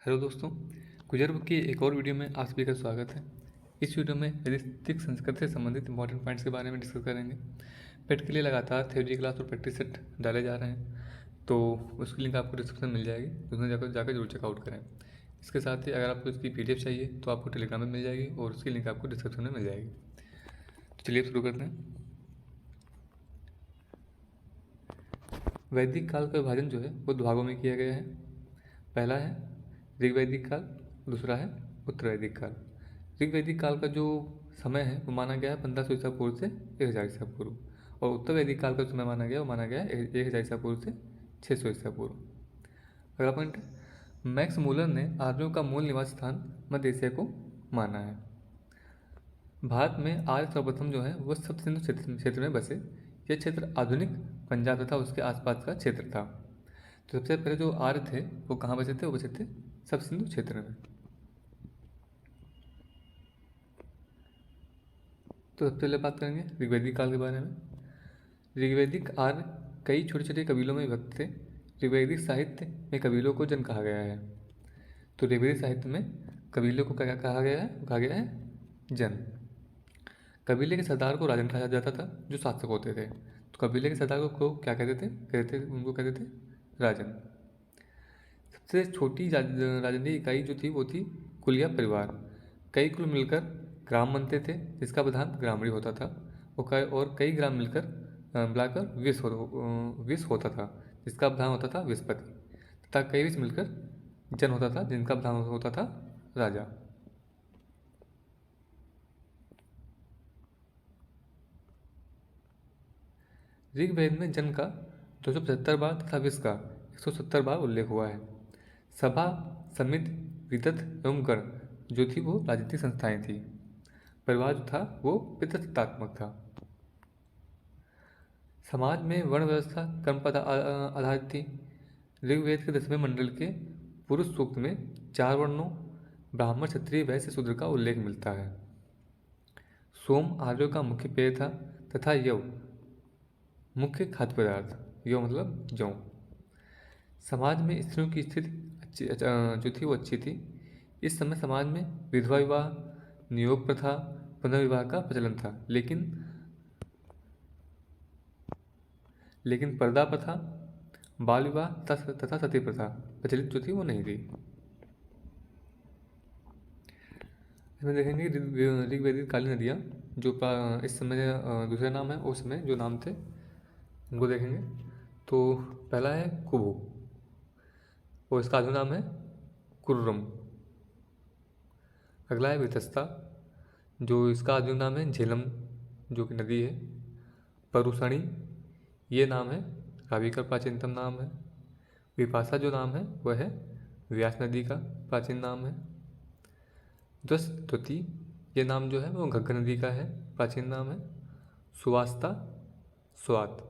Hello दोस्तों, गुजर book की एक और वीडियो में आप सभी का स्वागत है। इस वीडियो में वैदिक संस्कृत से संबंधित इंपॉर्टेंट पॉइंट्स के बारे में डिस्कस करेंगे। पेट के लिए लगातार थ्योरी क्लास और प्रैक्टिस सेट डाले जा रहे हैं, तो उसकी लिंक आपको डिस्क्रिप्शन में मिल जाएगी, उसमें जाकर जरूर चेकआउट करें। इसके साथ ही अगर आपको इसकी PDF चाहिए तो आपको टेलीग्राम में मिल जाएगी और उसकी लिंक आपको डिस्क्रिप्शन में मिल जाएगी। तो चलिए शुरू करते हैं। वैदिक काल का विभाजन जो है वो दो भागों में किया गया है। पहला है ऋग्वैदिक काल, दूसरा है उत्तरवैदिक काल। ऋग्वैदिक काल का जो समय है वो माना गया है 1500 ईसा पूर्व से 1000 ईसा पूर्व, और उत्तरवैदिक काल का समय माना गया है 1000 ईसा पूर्व से 600 ईसा पूर्व। अगला पॉइंट है, मैक्स मूलर ने आर्यों का मूल निवास स्थान मध्य एशिया को माना है। भारत में आर्य सर्वप्रथम जो है वो सप्त सिंधु क्षेत्र में बसे। यह क्षेत्र आधुनिक पंजाब तथा उसके आसपास का क्षेत्र था। तो सबसे पहले जो आर्य थे वो कहाँ बसे थे? वो बसे थे सप्त सिंधु क्षेत्र में। तो सबसे पहले बात करेंगे ऋग्वैदिक काल के बारे में। ऋग्वैदिक आर्य कई छोटे छोटे कबीलों में विभक्त थे। ऋग्वैदिक साहित्य में कबीलों को जन कहा गया है। तो ऋग्वैदिक साहित्य में कबीलों को क्या कहा गया है? कहा गया है जन। कबीले के सरदार को राजन कहा जाता था, जो शासक होते थे। तो कबीले के सरदार को क्या उनको कहते थे राजन। सबसे छोटी राजनीतिक इकाई जो थी वो थी कुल या परिवार। कई कुल मिलकर ग्राम बनते थे, जिसका प्रधान ग्रामणी होता था, और कई ग्राम मिलाकर विस होता था, जिसका प्रधान होता था विस्पति, तथा कई विस मिलकर जन होता था, जिनका प्रधान होता था राजा। ऋग्वेद में जन का 275 बार तथा विस का 170 बार उल्लेख हुआ है। सभा, समिति, विदत एवं गण जो थी वो राजनीतिक संस्थाएं थी। परिवार जो था वो पितृसत्तात्मक था। समाज में वर्ण व्यवस्था कर्म पर आधारित थी। ऋग्वेद के 10वें मंडल के पुरुष सूक्त में 4 वर्णों ब्राह्मण, क्षत्रिय, वैश्य, शूद्र का उल्लेख मिलता है। सोम आर्यों का मुख्य पेय था तथा यव मुख्य खाद्य पदार्थ। यव मतलब जौ। समाज में स्त्रियों की स्थिति जो थी वो अच्छी थी। इस समय समाज में विधवा विवाह, नियोग प्रथा, पुनर्विवाह का प्रचलन था, लेकिन पर्दा प्रथा, बाल विवाह तथा सती प्रथा प्रचलित जो थी वो नहीं थी। इसमें देखेंगे ऋग्वैदिक कालीन नदियाँ जो इस समय दूसरे नाम है, उस समय जो नाम थे उनको देखेंगे। तो पहला है कुबू और इसका आधुनिक नाम है कुर्रम। अगला है वितस्ता, जो इसका आधुनिक नाम है झेलम, जो कि नदी है। परुषणी ये नाम है रावी का प्राचीनतम नाम है। विपाशा जो नाम है वह है व्यास नदी का प्राचीन नाम है। द्वस्तुति ये नाम जो है वो घग्गर नदी का है, प्राचीन नाम है। सुवास्ता, स्वात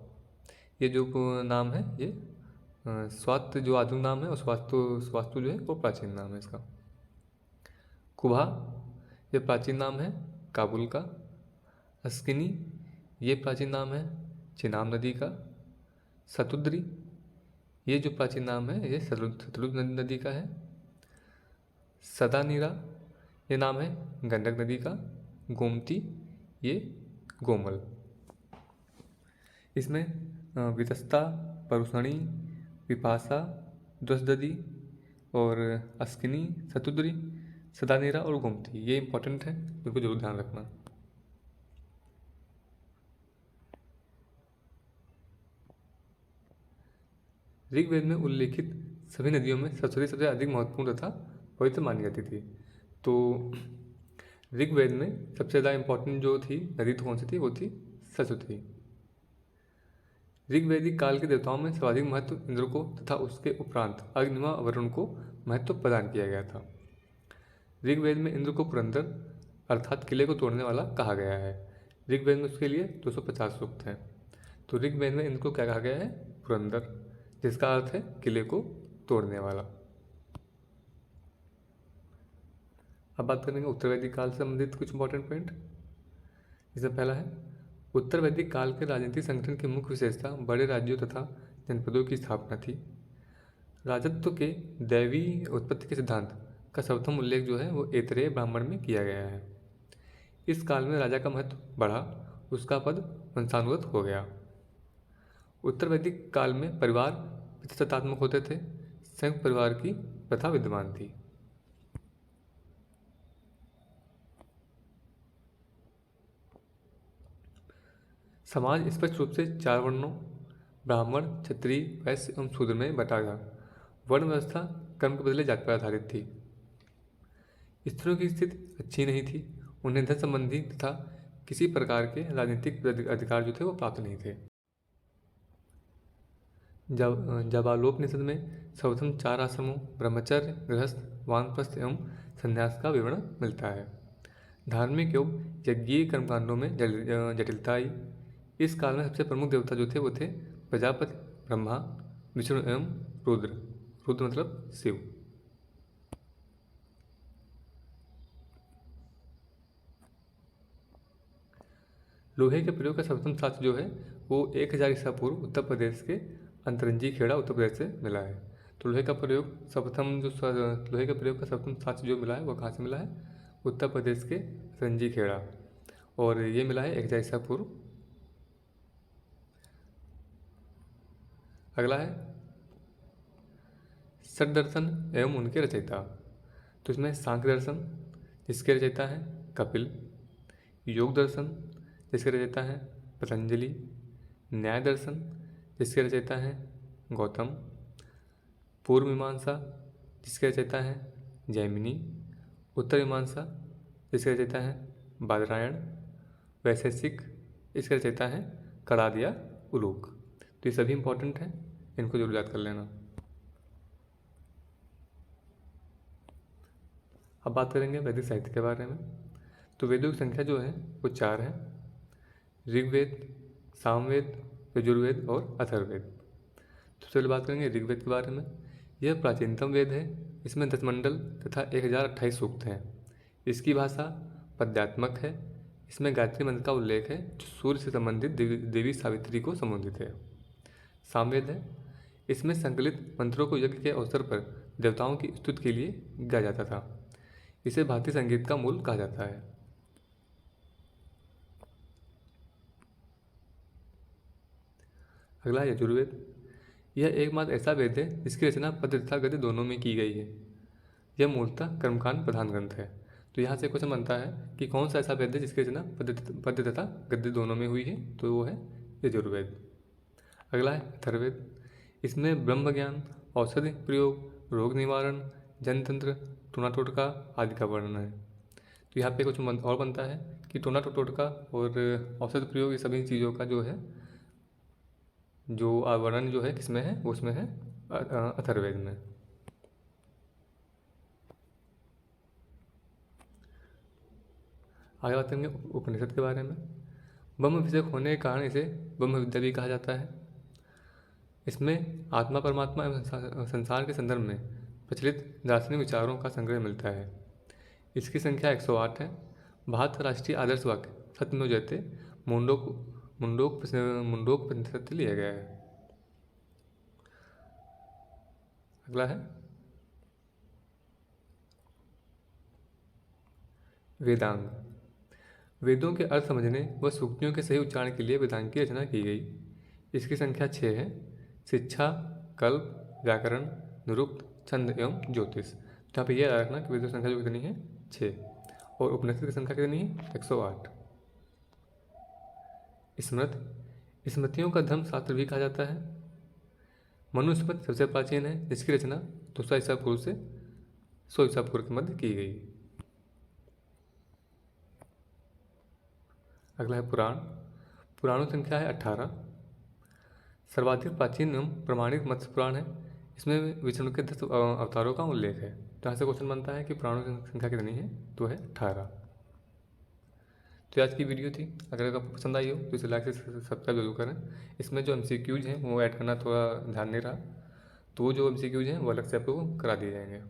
ये जो नाम है ये स्वात जो आधुनिक नाम है, और स्वास्तु जो है वो प्राचीन नाम है इसका। कुभा ये प्राचीन नाम है काबुल का। अस्किनी ये प्राचीन नाम है चिनाब नदी का। सतुद्री ये जो प्राचीन नाम है ये सतलुज नदी का है। सदानीरा ये नाम है गंडक नदी का। गोमती ये गोमल। इसमें वितस्ता, परुषणी, विपाशा, द्वसददी और अस्किनी, सतुद्री, सदानीरा और गोमती ये इंपॉर्टेंट है, इनको जरूर ध्यान रखना। ऋग्वेद में उल्लेखित सभी नदियों में सरस्वती सबसे अधिक महत्वपूर्ण तथा पवित्र मानी जाती थी। तो ऋग्वेद में सबसे ज़्यादा इंपॉर्टेंट जो थी नदी तो कौन सी थी? वो थी सरस्वती। ऋग्वैदिक काल के देवताओं में सर्वाधिक महत्व इंद्र को तथा उसके उपरांत अग्नि व वरुण को महत्व प्रदान किया गया था। ऋग्वेद में इंद्र को पुरंदर अर्थात किले को तोड़ने वाला कहा गया है। ऋग्वेद में उसके लिए 250 सूक्त हैं। तो ऋग्वेद में इंद्र को क्या कहा गया है? पुरंदर, जिसका अर्थ है किले को तोड़ने वाला। अब बात करेंगे उत्तर वैदिक काल से संबंधित कुछ इंपॉर्टेंट पॉइंट। इसमें पहला है उत्तर वैदिक काल के राजनीतिक संगठन की मुख्य विशेषता बड़े राज्यों तथा जनपदों की स्थापना थी। राजत्व के दैवी उत्पत्ति के सिद्धांत का सर्वप्रथम उल्लेख जो है वो ऐतरेय ब्राह्मण में किया गया है। इस काल में राजा का महत्व बढ़ा, उसका पद वंशानुगत हो गया। उत्तर वैदिक काल में परिवार पितृसत्तात्मक होते थे, संयुक्त परिवार की प्रथा विद्यमान थी। समाज स्पष्ट रूप से 4 वर्णों ब्राह्मण, क्षत्रिय, वैश्य एवं शूद्र में बटा था। वर्ण व्यवस्था कर्म के बदले जाति पर आधारित थी। स्त्रियों की स्थिति अच्छी नहीं थी, उन्हें धन संबंधी तथा किसी प्रकार के राजनीतिक अधिकार जो थे वो प्राप्त नहीं थे। जाबालोपनिषद में सर्वप्रथम 4 आश्रमों ब्रह्मचर्य, गृहस्थ, वानप्रस्थ एवं संन्यास का विवरण मिलता है। धार्मिक एवं यज्ञीय कर्मकांडों में जटिलता आई। इस काल में सबसे प्रमुख देवता जो थे वो थे प्रजापति, ब्रह्मा, विष्णु एवं रुद्र। रुद्र मतलब शिव। लोहे के प्रयोग का सर्वप्रथम शास्त्र जो है वो 1000 ईसा पूर्व उत्तर प्रदेश के अंतरंजी खेड़ा उत्तर प्रदेश से मिला है। तो लोहे का प्रयोग का सर्वप्रथम शास्त्र जो मिला है वो कहाँ से मिला है? उत्तर प्रदेश के अंतरंजी खेड़ा, और ये मिला है 1000 ईसा पूर्व। अगला है षट दर्शन एवं उनके रचयिता। तो इसमें सांख्य दर्शन जिसके रचयिता है कपिल, योग दर्शन जिसके रचयिता है पतंजलि, न्याय दर्शन जिसके रचयिता है गौतम, पूर्व मीमांसा जिसके रचयिता है जैमिनी, उत्तर मीमांसा जिसके रचयिता है बादरायण, वैशेषिक इसके रचयिता है कणाद या उलूक। तो ये सभी इंपॉर्टेंट हैं, इनको जरूर याद कर लेना। अब बात करेंगे वैदिक साहित्य के बारे में। तो वेदों की संख्या जो है वो 4 है: ऋग्वेद, सामवेद, यजुर्वेद और अथर्ववेद। तो चलिए बात करेंगे ऋग्वेद के बारे में। यह प्राचीनतम वेद है। इसमें 10 मंडल तथा 1028 सूक्त हैं। इसकी भाषा पद्यात्मक है। इसमें गायत्री मंत्र का उल्लेख है जो सूर्य से संबंधित देवी सावित्री को संबोधित है। सामवेद है। इसमें संकलित मंत्रों को यज्ञ के अवसर पर देवताओं की स्तुति के लिए गाया जाता था। इसे भारतीय संगीत का मूल कहा जाता है। अगला यजुर्वेद। यह एकमात्र ऐसा वेद है जिसकी रचना पद्य तथा गद्य दोनों में की गई है। यह मूलतः कर्मकांड प्रधान ग्रंथ है। तो यहाँ से क्वेश्चन बनता है कि कौन सा ऐसा वेद है जिसकी रचना पद्य तथा गद्य दोनों में हुई है, तो वो है यजुर्वेद। अगला है अथर्ववेद। इसमें ब्रह्म ज्ञान, औषधि प्रयोग, रोग निवारण, जनतंत्र, टोना टोटका आदि का वर्णन है। तो यहाँ पे कुछ और बनता है कि टोना टोटका और औषध प्रयोग ये सभी चीज़ों का जो है जो वर्णन जो है किसमें है, वो उसमें है अथर्ववेद में। आगे बात करेंगे उपनिषद के बारे में। ब्रह्म विषय होने के कारण इसे ब्रह्म विद्या भी कहा जाता है। इसमें आत्मा, परमात्मा एवं संसार के संदर्भ में प्रचलित दार्शनिक विचारों का संग्रह मिलता है। इसकी संख्या 108 है। भारत राष्ट्रीय आदर्श वाक्य सत्यमेव जयते मुंडोक लिया गया है। अगला है वेदांग। वेदों के अर्थ समझने व सूक्तियों के सही उच्चारण के लिए वेदांग की रचना की गई। इसकी संख्या 6 है। शिक्षा, कल्प, व्याकरण, निरुक्त, छंद एवं ज्योतिष। तो यहाँ पे यह याद रखना कि वेदों की संख्या जो कितनी है 6, और उपनिषद की संख्या कितनी है 108। स्मृतियों का धर्म शास्त्र भी कहा जाता है। मनुस्मृति सबसे प्राचीन है जिसकी रचना 200 ईसा पूर्व से 100 ईसा पूर्व के मध्य की गई। अगला है पुराण। पुराणों की संख्या है 18। सर्वाधिक प्राचीन एवं प्रमाणित मत्स्य पुराण है। इसमें विष्णु के 10 अवतारों का उल्लेख है। तो यहाँ से क्वेश्चन बनता है कि पुराणों की संख्या कितनी है, तो है 18। तो आज की वीडियो थी। अगर आपको पसंद आई हो तो इसे लाइक से सब्सक्राइब जरूर करें। इसमें जो MCQs हैं वो ऐड करना थोड़ा ध्यान नहीं रहा, तो वो जो MCQs हैं वो अलग से आपको करा दिए जाएंगे।